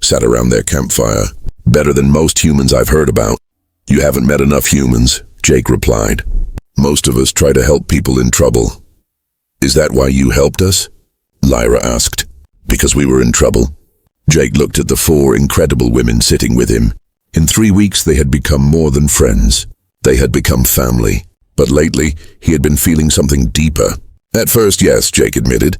sat around their campfire. Better than most humans I've heard about. You haven't met enough humans, Jake replied. Most of us try to help people in trouble. Is that why you helped us? Lyra asked. Because we were in trouble. Jake looked at the 4 incredible women sitting with him. In 3 weeks they had become more than friends. They had become family. But lately, he had been feeling something deeper. At first, yes, Jake admitted.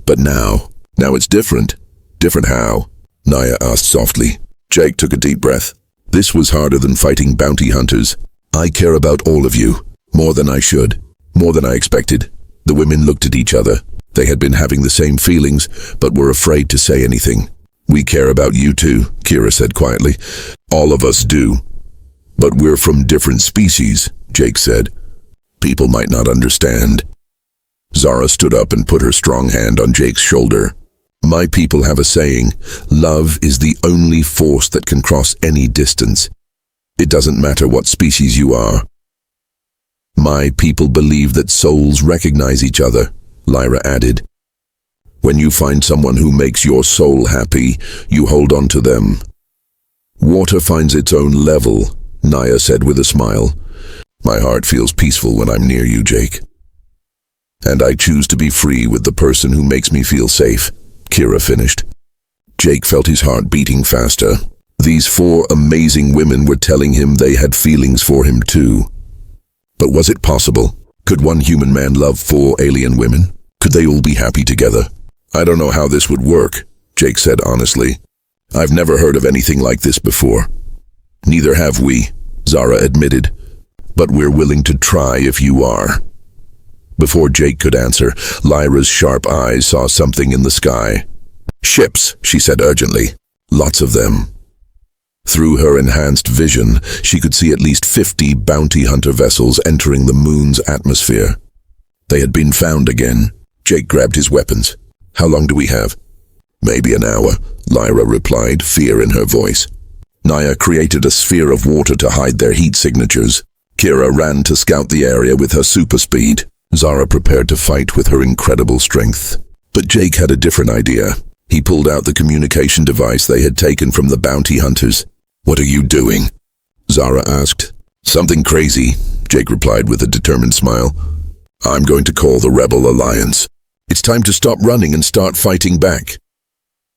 But now it's different. Different how? Naya asked softly. Jake took a deep breath. This was harder than fighting bounty hunters. I care about all of you. More than I should. More than I expected. The women looked at each other. They had been having the same feelings, but were afraid to say anything. We care about you too, Kira said quietly. All of us do. But we're from different species, Jake said. People might not understand. Zara stood up and put her strong hand on Jake's shoulder. My people have a saying, love is the only force that can cross any distance. It doesn't matter what species you are. My people believe that souls recognize each other, Lyra added. When you find someone who makes your soul happy, you hold on to them. Water finds its own level, Naya said with a smile. My heart feels peaceful when I'm near you, Jake. And I choose to be free with the person who makes me feel safe, Kira finished. Jake felt his heart beating faster. These 4 amazing women were telling him they had feelings for him too. But was it possible? Could one human man love 4 alien women? Could they all be happy together? I don't know how this would work, Jake said honestly. I've never heard of anything like this before. Neither have we, Zara admitted. But we're willing to try if you are. Before Jake could answer, Lyra's sharp eyes saw something in the sky. Ships, she said urgently. Lots of them. Through her enhanced vision, she could see at least 50 bounty hunter vessels entering the moon's atmosphere. They had been found again. Jake grabbed his weapons. How long do we have? Maybe an hour, Lyra replied, fear in her voice. Naya created a sphere of water to hide their heat signatures. Kira ran to scout the area with her super speed. Zara prepared to fight with her incredible strength. But Jake had a different idea. He pulled out the communication device they had taken from the bounty hunters. What are you doing? Zara asked. Something crazy, Jake replied with a determined smile. I'm going to call the Rebel Alliance. It's time to stop running and start fighting back.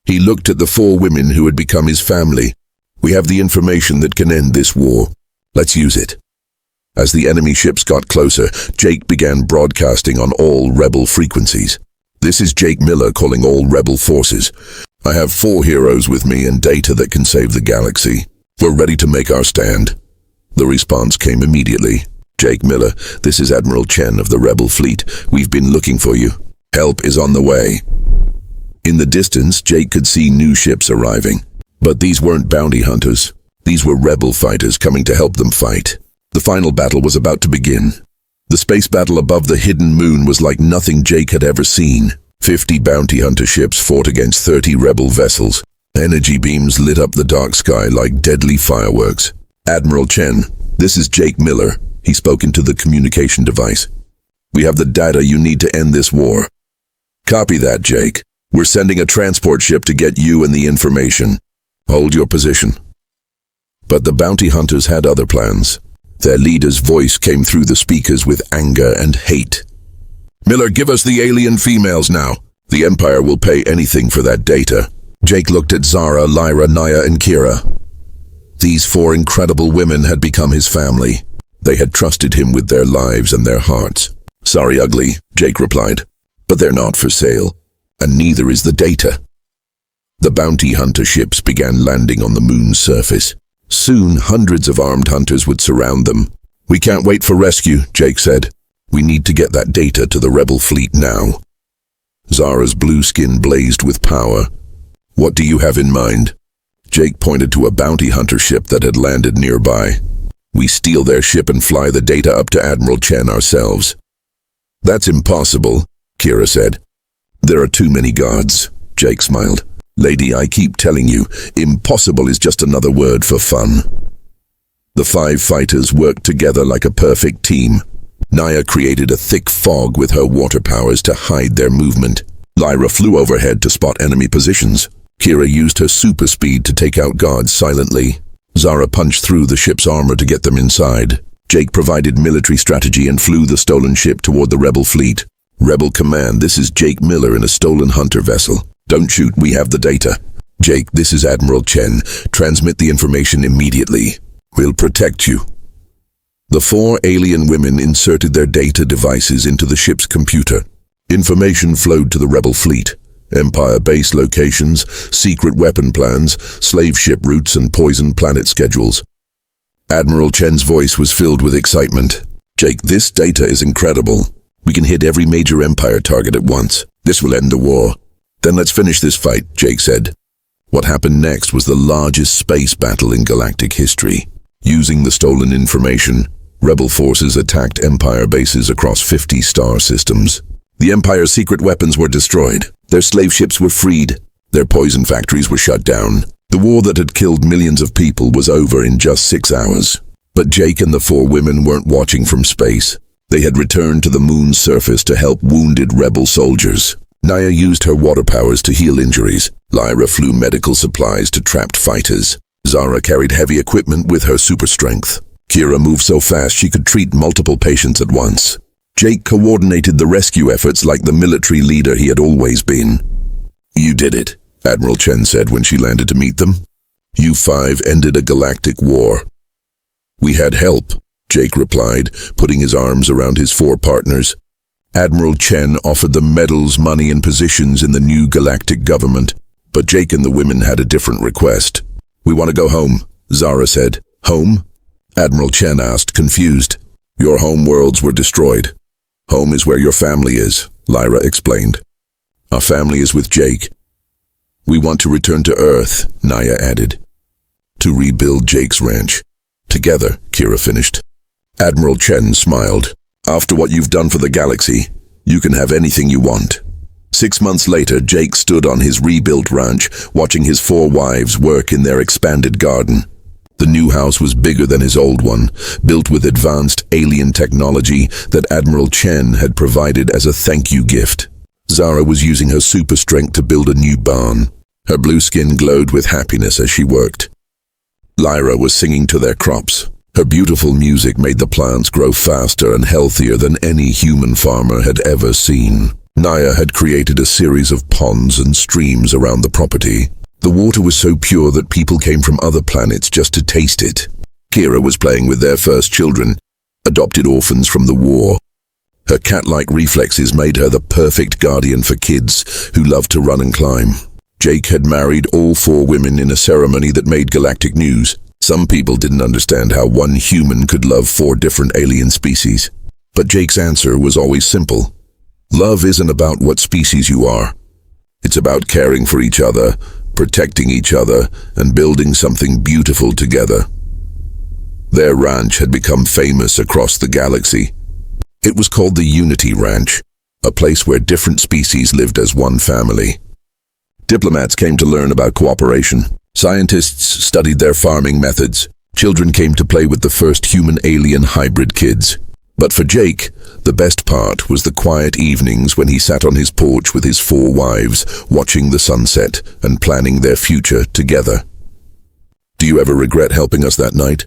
He looked at the 4 women who had become his family. We have the information that can end this war. Let's use it. As the enemy ships got closer, Jake began broadcasting on all rebel frequencies. This is Jake Miller calling all rebel forces. I have 4 heroes with me and data that can save the galaxy. We're ready to make our stand. The response came immediately. Jake Miller, this is Admiral Chen of the Rebel Fleet. We've been looking for you. Help is on the way. In the distance, Jake could see new ships arriving. But these weren't bounty hunters. These were rebel fighters coming to help them fight. The final battle was about to begin. The space battle above the hidden moon was like nothing Jake had ever seen. 50 bounty hunter ships fought against 30 rebel vessels. Energy beams lit up the dark sky like deadly fireworks. Admiral Chen, this is Jake Miller. He spoke into the communication device. We have the data you need to end this war. Copy that, Jake. We're sending a transport ship to get you and the information. Hold your position. But the bounty hunters had other plans. Their leader's voice came through the speakers with anger and hate. Miller, give us the alien females now. The Empire will pay anything for that data. Jake looked at Zara, Lyra, Naya, and Kira. These 4 incredible women had become his family. They had trusted him with their lives and their hearts. Sorry, ugly, Jake replied. But they're not for sale. And neither is the data. The bounty hunter ships began landing on the moon's surface. Soon, hundreds of armed hunters would surround them. We can't wait for rescue, Jake said. We need to get that data to the rebel fleet now. Zara's blue skin blazed with power. What do you have in mind? Jake pointed to a bounty hunter ship that had landed nearby. We steal their ship and fly the data up to Admiral Chen ourselves. That's impossible, Kira said. There are too many guards, Jake smiled. Lady, I keep telling you, impossible is just another word for fun. The 5 fighters worked together like a perfect team. Naya created a thick fog with her water powers to hide their movement. Lyra flew overhead to spot enemy positions. Kira used her super speed to take out guards silently. Zara punched through the ship's armor to get them inside. Jake provided military strategy and flew the stolen ship toward the rebel fleet. Rebel command, this is Jake Miller in a stolen hunter vessel. Don't shoot, we have the data. Jake, this is Admiral Chen. Transmit the information immediately. We'll protect you. The 4 alien women inserted their data devices into the ship's computer. Information flowed to the rebel fleet. Empire base locations, secret weapon plans, slave ship routes, and poison planet schedules. Admiral Chen's voice was filled with excitement. Jake, this data is incredible. We can hit every major Empire target at once. This will end the war. Then let's finish this fight, Jake said. What happened next was the largest space battle in galactic history. Using the stolen information, rebel forces attacked Empire bases across 50 star systems. The Empire's secret weapons were destroyed. Their slave ships were freed. Their poison factories were shut down. The war that had killed millions of people was over in just 6 hours. But Jake and the 4 women weren't watching from space. They had returned to the moon's surface to help wounded rebel soldiers. Naya used her water powers to heal injuries. Lyra flew medical supplies to trapped fighters. Zara carried heavy equipment with her super strength. Kira moved so fast she could treat multiple patients at once. Jake coordinated the rescue efforts like the military leader he had always been. You did it, Admiral Chen said when she landed to meet them. You 5 ended a galactic war. We had help, Jake replied, putting his arms around his 4 partners. Admiral Chen offered them medals, money, and positions in the new galactic government. But Jake and the women had a different request. We want to go home, Zara said. Home? Admiral Chen asked, confused. Your home worlds were destroyed. Home is where your family is, Lyra explained. Our family is with Jake. We want to return to Earth, Naya added. To rebuild Jake's ranch. Together, Kira finished. Admiral Chen smiled. After what you've done for the galaxy, you can have anything you want. 6 months later, Jake stood on his rebuilt ranch, watching his 4 wives work in their expanded garden. The new house was bigger than his old one, built with advanced alien technology that Admiral Chen had provided as a thank you gift. Zara was using her super strength to build a new barn. Her blue skin glowed with happiness as she worked. Lyra was singing to their crops. Her beautiful music made the plants grow faster and healthier than any human farmer had ever seen. Naya had created a series of ponds and streams around the property. The water was so pure that people came from other planets just to taste it. Kira was playing with their first children, adopted orphans from the war. Her cat-like reflexes made her the perfect guardian for kids who loved to run and climb. Jake had married all 4 women in a ceremony that made galactic news. Some people didn't understand how one human could love 4 different alien species. But Jake's answer was always simple. Love isn't about what species you are. It's about caring for each other, protecting each other, and building something beautiful together. Their ranch had become famous across the galaxy. It was called the Unity Ranch, a place where different species lived as one family. Diplomats came to learn about cooperation. Scientists studied their farming methods. Children came to play with the first human-alien hybrid kids. But for Jake, the best part was the quiet evenings when he sat on his porch with his 4 wives, watching the sunset and planning their future together. Do you ever regret helping us that night?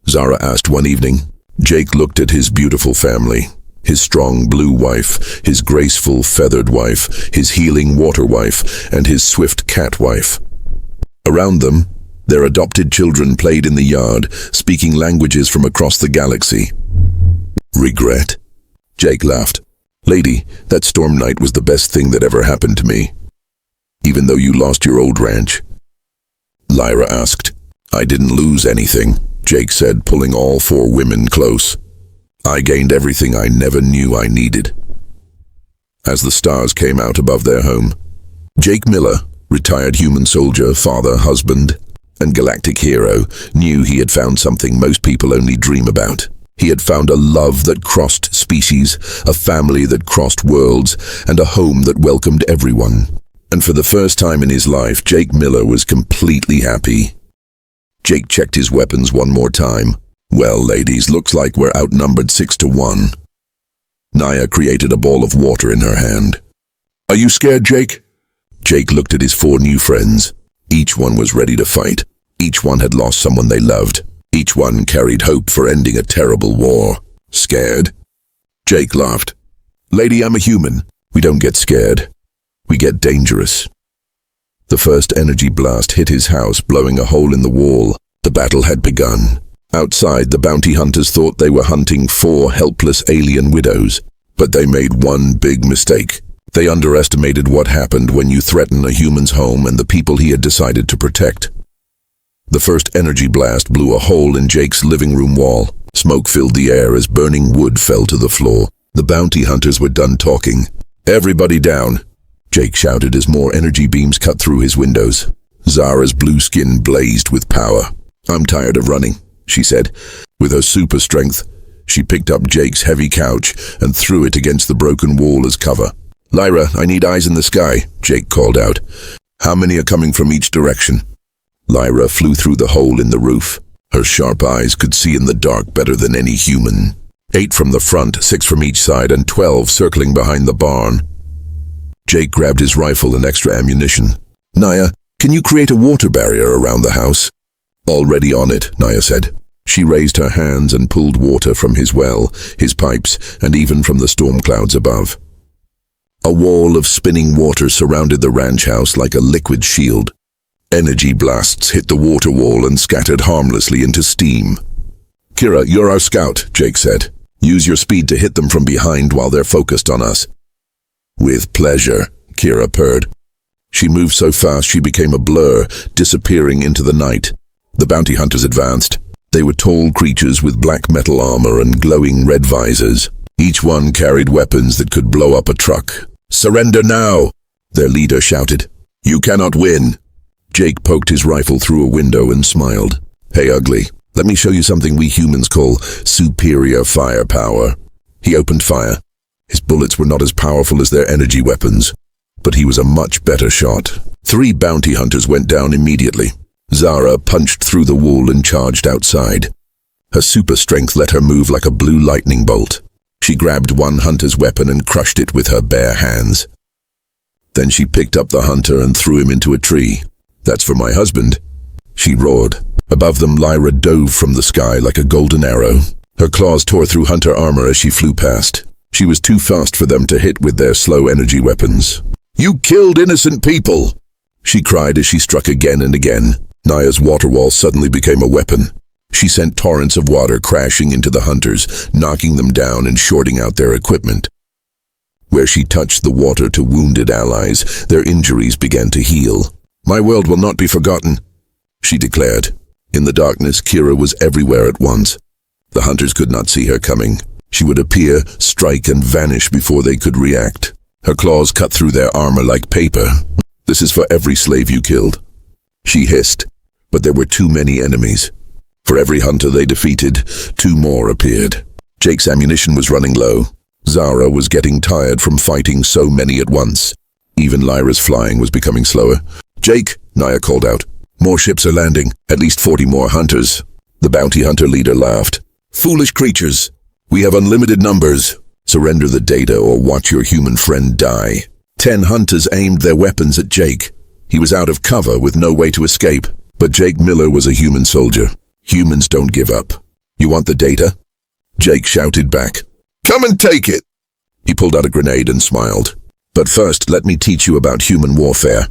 Zara asked one evening. Jake looked at his beautiful family. His strong blue wife, his graceful feathered wife, his healing water wife, and his swift cat wife. Around them, their adopted children played in the yard, speaking languages from across the galaxy. Regret? Jake laughed. Lady, that storm night was the best thing that ever happened to me. Even though you lost your old ranch? Lyra asked. I didn't lose anything, Jake said, pulling all 4 women close. I gained everything I never knew I needed. As the stars came out above their home, Jake Miller, retired human soldier, father, husband, and galactic hero, knew he had found something most people only dream about. He had found a love that crossed species, a family that crossed worlds, and a home that welcomed everyone. And for the first time in his life, Jake Miller was completely happy. Jake checked his weapons one more time. Well, ladies, looks like we're outnumbered 6-1. Naya created a ball of water in her hand. Are you scared, Jake? Jake looked at his 4 new friends. Each one was ready to fight. Each one had lost someone they loved. Each one carried hope for ending a terrible war. Scared? Jake laughed. Lady, I'm a human. We don't get scared. We get dangerous. The first energy blast hit his house, blowing a hole in the wall. The battle had begun. Outside, the bounty hunters thought they were hunting 4 helpless alien widows. But they made one big mistake. They underestimated what happened when you threaten a human's home and the people he had decided to protect. The first energy blast blew a hole in Jake's living room wall. Smoke filled the air as burning wood fell to the floor. The bounty hunters were done talking. Everybody down, Jake shouted as more energy beams cut through his windows. Zara's blue skin blazed with power. I'm tired of running, she said. With her super strength, she picked up Jake's heavy couch and threw it against the broken wall as cover. Lyra, I need eyes in the sky, Jake called out. How many are coming from each direction? Lyra flew through the hole in the roof. Her sharp eyes could see in the dark better than any human. 8 from the front, 6 from each side, and 12 circling behind the barn. Jake grabbed his rifle and extra ammunition. Naya, can you create a water barrier around the house? Already on it, Naya said. She raised her hands and pulled water from his well, his pipes, and even from the storm clouds above. A wall of spinning water surrounded the ranch house like a liquid shield. Energy blasts hit the water wall and scattered harmlessly into steam. Kira, you're our scout, Jake said. Use your speed to hit them from behind while they're focused on us. With pleasure, Kira purred. She moved so fast she became a blur, disappearing into the night. The bounty hunters advanced. They were tall creatures with black metal armor and glowing red visors. Each one carried weapons that could blow up a truck. Surrender now, their leader shouted. You cannot win. Jake poked his rifle through a window and smiled. Hey, ugly, let me show you something we humans call superior firepower. He opened fire. His bullets were not as powerful as their energy weapons, but he was a much better shot. 3 bounty hunters went down immediately. Zara punched through the wall and charged outside. Her super strength let her move like a blue lightning bolt. She grabbed one hunter's weapon and crushed it with her bare hands. Then she picked up the hunter and threw him into a tree. That's for my husband, she roared. Above them, Lyra dove from the sky like a golden arrow. Her claws tore through hunter armor as she flew past. She was too fast for them to hit with their slow energy weapons. You killed innocent people, she cried as she struck again and again. Naya's water wall suddenly became a weapon. She sent torrents of water crashing into the hunters, knocking them down and shorting out their equipment. Where she touched the water to wounded allies, their injuries began to heal. My world will not be forgotten, she declared. In the darkness, Kira was everywhere at once. The hunters could not see her coming. She would appear, strike, and vanish before they could react. Her claws cut through their armor like paper. This is for every slave you killed, she hissed. But there were too many enemies. For every hunter they defeated, 2 more appeared. Jake's ammunition was running low. Zara was getting tired from fighting so many at once. Even Lyra's flying was becoming slower. Jake, Naya called out. More ships are landing, at least 40 more hunters. The bounty hunter leader laughed. Foolish creatures. We have unlimited numbers. Surrender the data or watch your human friend die. 10 hunters aimed their weapons at Jake. He was out of cover with no way to escape. But Jake Miller was a human soldier. Humans don't give up. You want the data? Jake shouted back. Come and take it! He pulled out a grenade and smiled. But first, let me teach you about human warfare.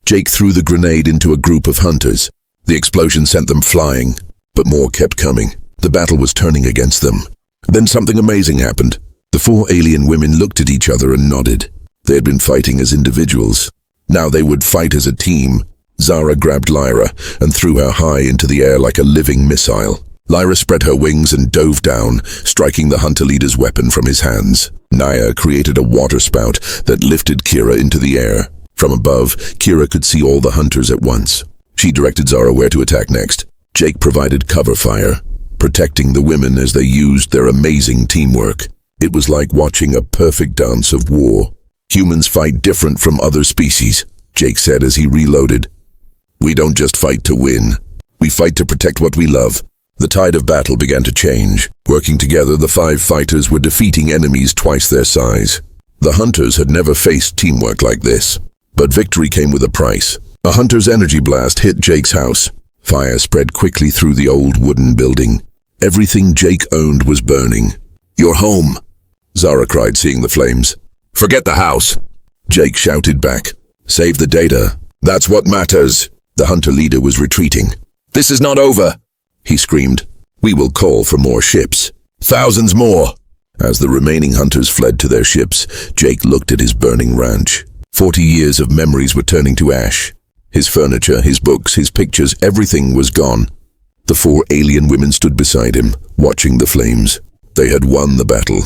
Jake threw the grenade into a group of hunters. The explosion sent them flying, but more kept coming. The battle was turning against them. Then something amazing happened. The 4 alien women looked at each other and nodded. They had been fighting as individuals. Now they would fight as a team. Zara grabbed Lyra and threw her high into the air like a living missile. Lyra spread her wings and dove down, striking the hunter leader's weapon from his hands. Naya created a water spout that lifted Kira into the air. From above, Kira could see all the hunters at once. She directed Zara where to attack next. Jake provided cover fire, protecting the women as they used their amazing teamwork. It was like watching a perfect dance of war. Humans fight different from other species, Jake said as he reloaded. We don't just fight to win. We fight to protect what we love. The tide of battle began to change. Working together, the 5 fighters were defeating enemies twice their size. The hunters had never faced teamwork like this. But victory came with a price. A hunter's energy blast hit Jake's house. Fire spread quickly through the old wooden building. Everything Jake owned was burning. "You're home," Zara cried, seeing the flames. "Forget the house," Jake shouted back. "Save the data. That's what matters." The hunter leader was retreating. "This is not over," he screamed. "We will call for more ships. Thousands more." As the remaining hunters fled to their ships, Jake looked at his burning ranch. 40 years of memories were turning to ash. His furniture, his books, his pictures, everything was gone. The 4 alien women stood beside him, watching the flames. They had won the battle,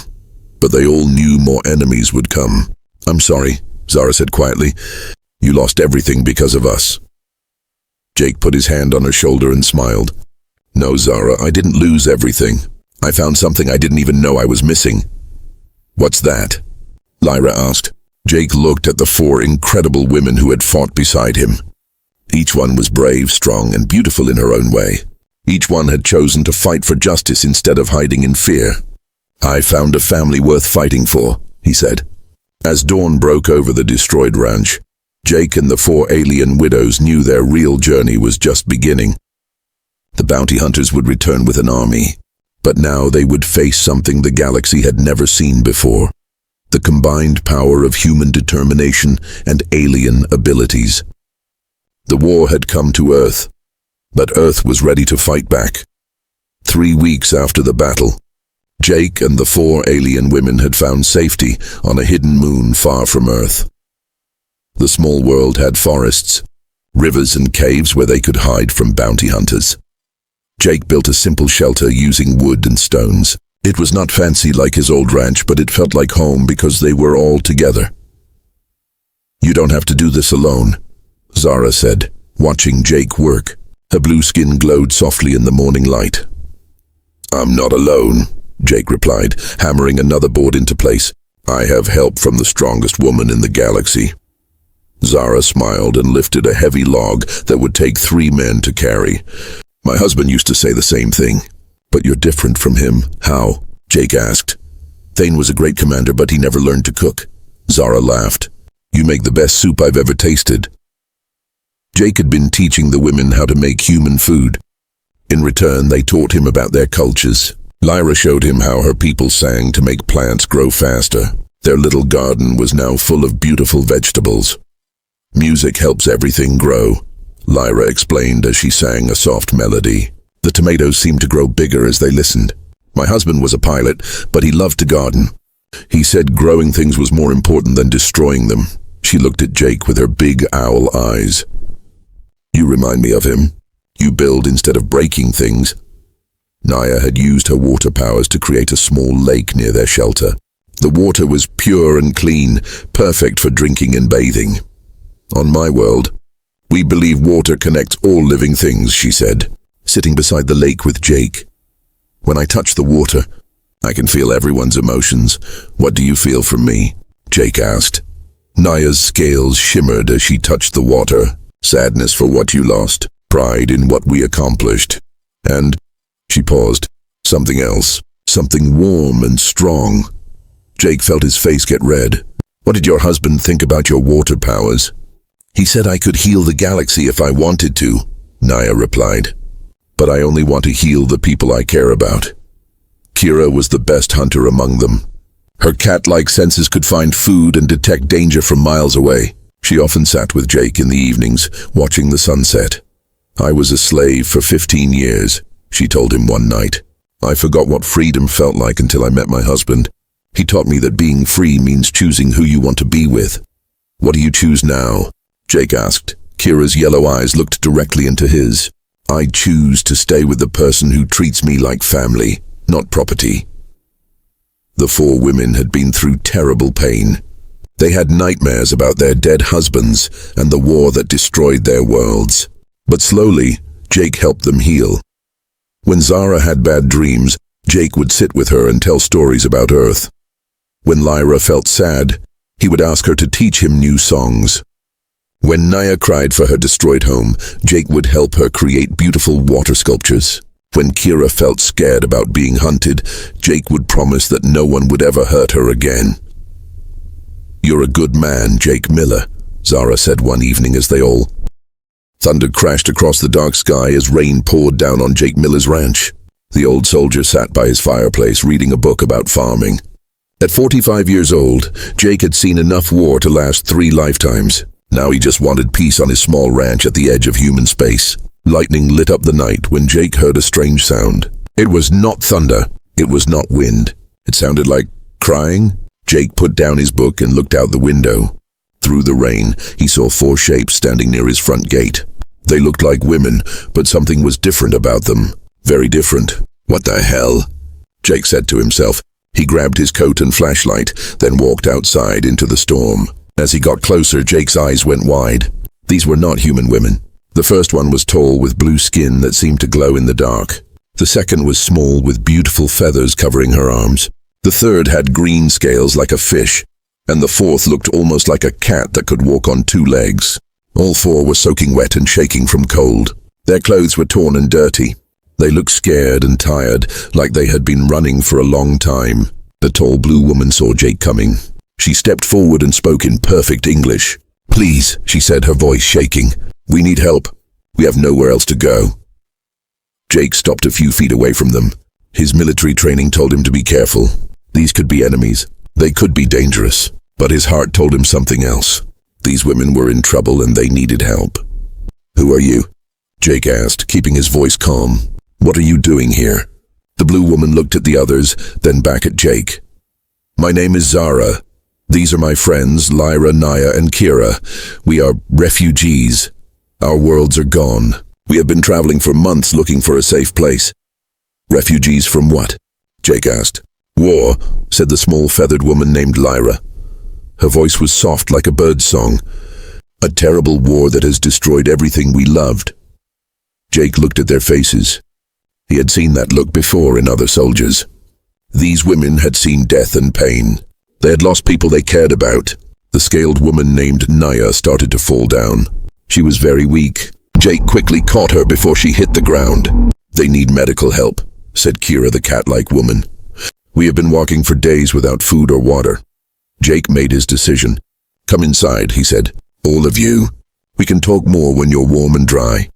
but they all knew more enemies would come. "I'm sorry," Zara said quietly. "You lost everything because of us." Jake put his hand on her shoulder and smiled. "No, Zara, I didn't lose everything. I found something I didn't even know I was missing." "What's that?" Lyra asked. Jake looked at the 4 incredible women who had fought beside him. Each one was brave, strong, and beautiful in her own way. Each one had chosen to fight for justice instead of hiding in fear. "I found a family worth fighting for," he said. As dawn broke over the destroyed ranch, Jake and the 4 alien widows knew their real journey was just beginning. The bounty hunters would return with an army, but now they would face something the galaxy had never seen before: the combined power of human determination and alien abilities. The war had come to Earth, but Earth was ready to fight back. 3 weeks after the battle, Jake and the 4 alien women had found safety on a hidden moon far from Earth. The small world had forests, rivers and caves where they could hide from bounty hunters. Jake built a simple shelter using wood and stones. It was not fancy like his old ranch, but it felt like home because they were all together. "You don't have to do this alone," Zara said, watching Jake work. Her blue skin glowed softly in the morning light. "I'm not alone," Jake replied, hammering another board into place. "I have help from the strongest woman in the galaxy." Zara smiled and lifted a heavy log that would take 3 men to carry. "My husband used to say the same thing." "But you're different from him. How?" Jake asked. "Thane was a great commander, but he never learned to cook." Zara laughed. "You make the best soup I've ever tasted." Jake had been teaching the women how to make human food. In return, they taught him about their cultures. Lyra showed him how her people sang to make plants grow faster. Their little garden was now full of beautiful vegetables. "Music helps everything grow," Lyra explained as she sang a soft melody. The tomatoes seemed to grow bigger as they listened. "My husband was a pilot, but he loved to garden. He said growing things was more important than destroying them." She looked at Jake with her big owl eyes. "You remind me of him. You build instead of breaking things." Naya had used her water powers to create a small lake near their shelter. The water was pure and clean, perfect for drinking and bathing. "On my world, we believe water connects all living things," she said, sitting beside the lake with Jake. "When I touch the water, I can feel everyone's emotions. What do you feel from me?" Jake asked. Naya's scales shimmered as she touched the water. "Sadness for what you lost, pride in what we accomplished, and," she paused, "something else, something warm and strong." Jake felt his face get red. "What did your husband think about your water powers?" "He said I could heal the galaxy if I wanted to," Naya replied. "But I only want to heal the people I care about." Kira was the best hunter among them. Her cat-like senses could find food and detect danger from miles away. She often sat with Jake in the evenings, watching the sunset. "I was a slave for 15 years, she told him one night. "I forgot what freedom felt like until I met my husband. He taught me that being free means choosing who you want to be with." "What do you choose now?" Jake asked. Kira's yellow eyes looked directly into his. "I choose to stay with the person who treats me like family, not property." The 4 women had been through terrible pain. They had nightmares about their dead husbands and the war that destroyed their worlds. But slowly, Jake helped them heal. When Zara had bad dreams, Jake would sit with her and tell stories about Earth. When Lyra felt sad, he would ask her to teach him new songs. When Naya cried for her destroyed home, Jake would help her create beautiful water sculptures. When Kira felt scared about being hunted, Jake would promise that no one would ever hurt her again. "You're a good man, Jake Miller," Zara said one evening as they all. Thunder crashed across the dark sky as rain poured down on Jake Miller's ranch. The old soldier sat by his fireplace reading a book about farming. At 45 years old, Jake had seen enough war to last 3 lifetimes. Now he just wanted peace on his small ranch at the edge of human space. Lightning lit up the night when Jake heard a strange sound. It was not thunder. It was not wind. It sounded like crying. Jake put down his book and looked out the window. Through the rain, he saw 4 shapes standing near his front gate. They looked like women, but something was different about them. Very different. What the hell? Jake said to himself. He grabbed his coat and flashlight, then walked outside into the storm. As he got closer, Jake's eyes went wide. These were not human women. The first one was tall with blue skin that seemed to glow in the dark. The second was small with beautiful feathers covering her arms. The third had green scales like a fish, and the fourth looked almost like a cat that could walk on 2 legs. All 4 were soaking wet and shaking from cold. Their clothes were torn and dirty. They looked scared and tired, like they had been running for a long time. The tall blue woman saw Jake coming. She stepped forward and spoke in perfect English. "Please," she said, her voice shaking. "We need help. We have nowhere else to go." Jake stopped a few feet away from them. His military training told him to be careful. These could be enemies. They could be dangerous. But his heart told him something else. These women were in trouble and they needed help. "Who are you?" Jake asked, keeping his voice calm. "What are you doing here?" The blue woman looked at the others, then back at Jake. "My name is Zara. These are my friends, Lyra, Naya, and Kira. We are refugees. Our worlds are gone. We have been traveling for months looking for a safe place." "Refugees from what?" Jake asked. "War," said the small feathered woman named Lyra. Her voice was soft like a bird's song. "A terrible war that has destroyed everything we loved." Jake looked at their faces. He had seen that look before in other soldiers. These women had seen death and pain. They had lost people they cared about. The scaled woman named Naya started to fall down. She was very weak. Jake quickly caught her before she hit the ground. "They need medical help," said Kira, the cat-like woman. "We have been walking for days without food or water." Jake made his decision. "Come inside," he said. "All of you. We can talk more when you're warm and dry."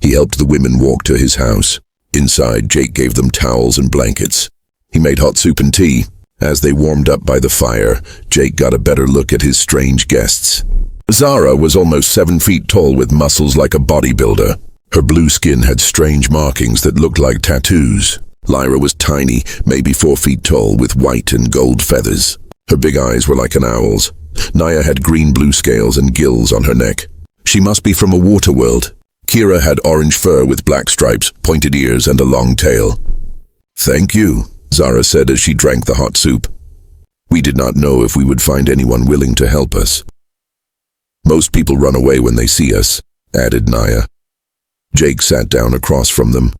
He helped the women walk to his house. Inside, Jake gave them towels and blankets. He made hot soup and tea. As they warmed up by the fire, Jake got a better look at his strange guests. Zara was almost 7 feet tall with muscles like a bodybuilder. Her blue skin had strange markings that looked like tattoos. Lyra was tiny, maybe 4 feet tall, with white and gold feathers. Her big eyes were like an owl's. Naya had green-blue scales and gills on her neck. She must be from a water world. Kira had orange fur with black stripes, pointed ears, and a long tail. "Thank you," Zara said as she drank the hot soup. "We did not know if we would find anyone willing to help us." "Most people run away when they see us," added Naya. Jake sat down across from them.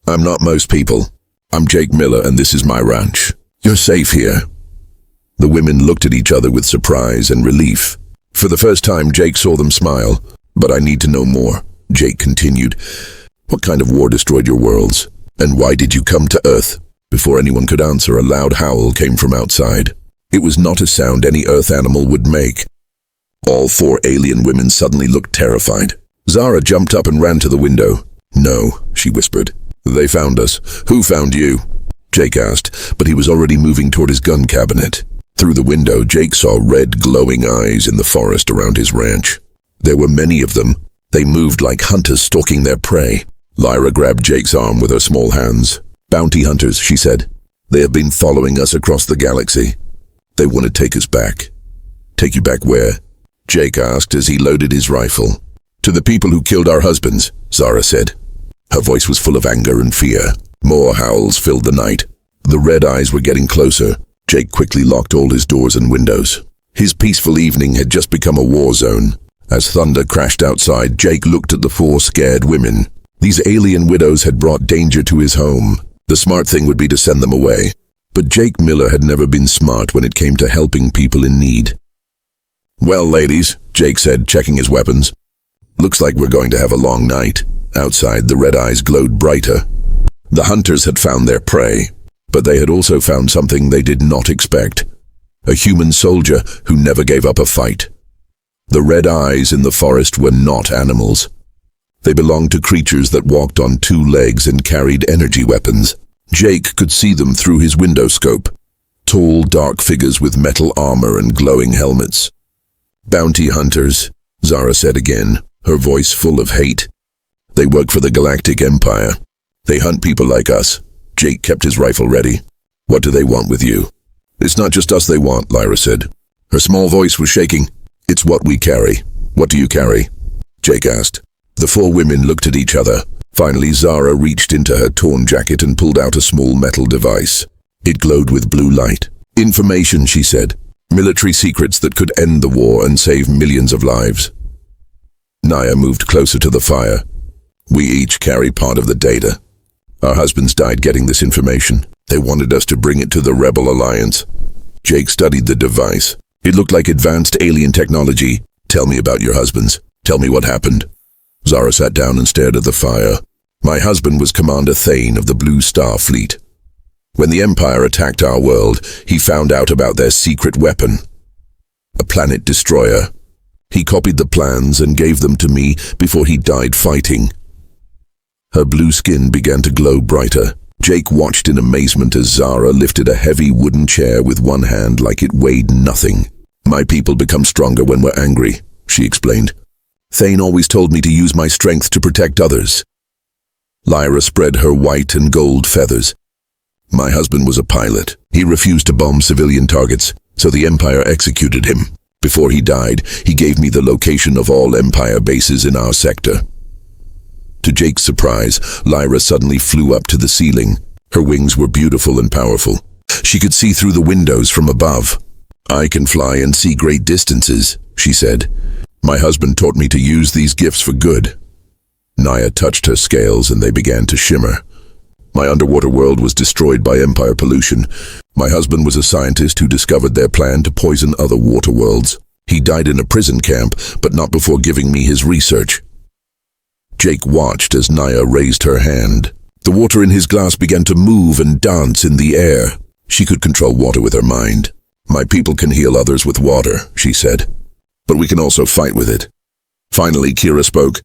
"I'm not most people. I'm Jake Miller and this is my ranch. You're safe here." The women looked at each other with surprise and relief. For the first time, Jake saw them smile. "But I need to know more," Jake continued. "What kind of war destroyed your worlds? And why did you come to Earth?" Before anyone could answer, a loud howl came from outside. It was not a sound any Earth animal would make. All 4 alien women suddenly looked terrified. Zara jumped up and ran to the window. "No," she whispered. "They found us. Who found you?" Jake asked, but he was already moving toward his gun cabinet. Through the window, Jake saw red, glowing eyes in the forest around his ranch. There were many of them. They moved like hunters stalking their prey. Lyra grabbed Jake's arm with her small hands. "Bounty hunters," she said. "They have been following us across the galaxy. They want to take us back." "Take you back where?" Jake asked as he loaded his rifle. "To the people who killed our husbands," Zara said. Her voice was full of anger and fear. More howls filled the night. The red eyes were getting closer. Jake quickly locked all his doors and windows. His peaceful evening had just become a war zone. As thunder crashed outside, Jake looked at the 4 scared women. These alien widows had brought danger to his home. The smart thing would be to send them away. But Jake Miller had never been smart when it came to helping people in need. "Well, ladies," Jake said, checking his weapons. "Looks like we're going to have a long night." Outside, the red eyes glowed brighter. The hunters had found their prey, but they had also found something they did not expect. A human soldier who never gave up a fight. The red eyes in the forest were not animals. They belonged to creatures that walked on two legs and carried energy weapons. Jake could see them through his windowscope. Tall, dark figures with metal armor and glowing helmets. Bounty hunters, Zara said again, her voice full of hate. They work for the Galactic Empire. They hunt people like us. Jake kept his rifle ready. What do they want with you? It's not just us they want, Lyra said. Her small voice was shaking. It's what we carry. What do you carry? Jake asked. The four women looked at each other. Finally, Zara reached into her torn jacket and pulled out a small metal device. It glowed with blue light. Information, she said. Military secrets that could end the war and save millions of lives. Naya moved closer to the fire. We each carry part of the data. Our husbands died getting this information. They wanted us to bring it to the Rebel Alliance. Jake studied the device. It looked like advanced alien technology. Tell me about your husbands. Tell me what happened. Zara sat down and stared at the fire. My husband was Commander Thane of the Blue Star Fleet. When the Empire attacked our world, he found out about their secret weapon. A planet destroyer. He copied the plans and gave them to me before he died fighting. Her blue skin began to glow brighter. Jake watched in amazement as Zara lifted a heavy wooden chair with one hand like it weighed nothing. My people become stronger when we're angry, she explained. Thane always told me to use my strength to protect others. Lyra spread her white and gold feathers. My husband was a pilot. He refused to bomb civilian targets, so the Empire executed him. Before he died, he gave me the location of all Empire bases in our sector. To Jake's surprise, Lyra suddenly flew up to the ceiling. Her wings were beautiful and powerful. She could see through the windows from above. I can fly and see great distances, she said. My husband taught me to use these gifts for good. Naya touched her scales and they began to shimmer. My underwater world was destroyed by Empire pollution. My husband was a scientist who discovered their plan to poison other water worlds. He died in a prison camp, but not before giving me his research. Jake watched as Naya raised her hand. The water in his glass began to move and dance in the air. She could control water with her mind. My people can heal others with water, she said. But we can also fight with it. Finally, Kira spoke.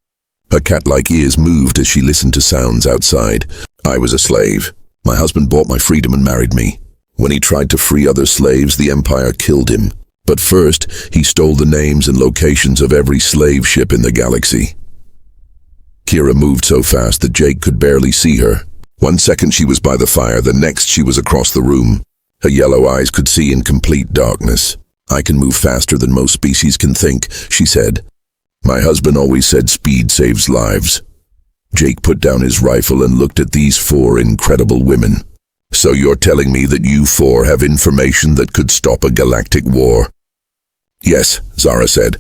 Her cat-like ears moved as she listened to sounds outside. I was a slave. My husband bought my freedom and married me. When he tried to free other slaves, the Empire killed him. But first, he stole the names and locations of every slave ship in the galaxy. Kira moved so fast that Jake could barely see her. 1 second she was by the fire, the next she was across the room. Her yellow eyes could see in complete darkness. I can move faster than most species can think, she said. My husband always said speed saves lives. Jake put down his rifle and looked at these four incredible women. So you're telling me that you four have information that could stop a galactic war? Yes, Zara said.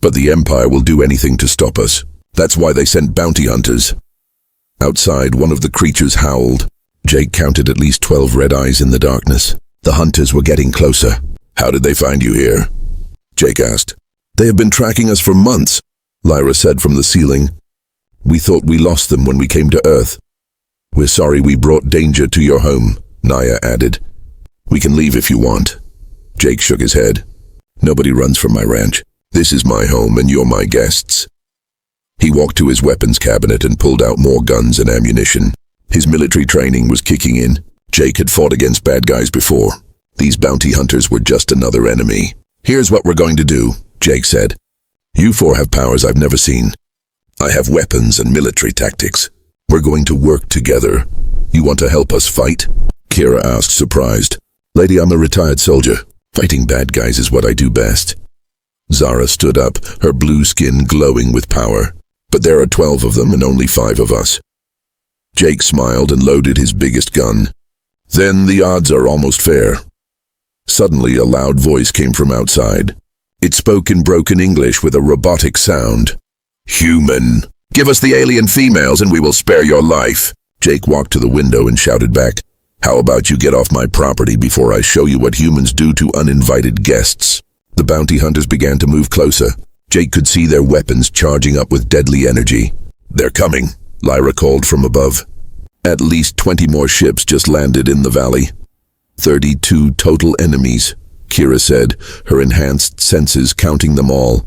But the Empire will do anything to stop us. That's why they sent bounty hunters. Outside, one of the creatures howled. Jake counted at least 12 red eyes in the darkness. The hunters were getting closer. How did they find you here? Jake asked. They have been tracking us for months, Lyra said from the ceiling. We thought we lost them when we came to Earth. We're sorry we brought danger to your home, Naya added. We can leave if you want. Jake shook his head. Nobody runs from my ranch. This is my home and you're my guests. He walked to his weapons cabinet and pulled out more guns and ammunition. His military training was kicking in. Jake had fought against bad guys before. These bounty hunters were just another enemy. Here's what we're going to do, Jake said. You four have powers I've never seen. I have weapons and military tactics. We're going to work together. You want to help us fight? Kira asked, surprised. Lady, I'm a retired soldier. Fighting bad guys is what I do best. Zara stood up, her blue skin glowing with power. But there are 12 of them and only 5 of us. Jake smiled and loaded his biggest gun. Then the odds are almost fair. Suddenly a loud voice came from outside. It spoke in broken English with a robotic sound. Human, give us the alien females and we will spare your life. Jake walked to the window and shouted back, how about you get off my property before I show you what humans do to uninvited guests? The bounty hunters began to move closer. Jake could see their weapons charging up with deadly energy. They're coming, Lyra called from above. At least 20 more ships just landed in the valley. 32 total enemies, Kira said, her enhanced senses counting them all.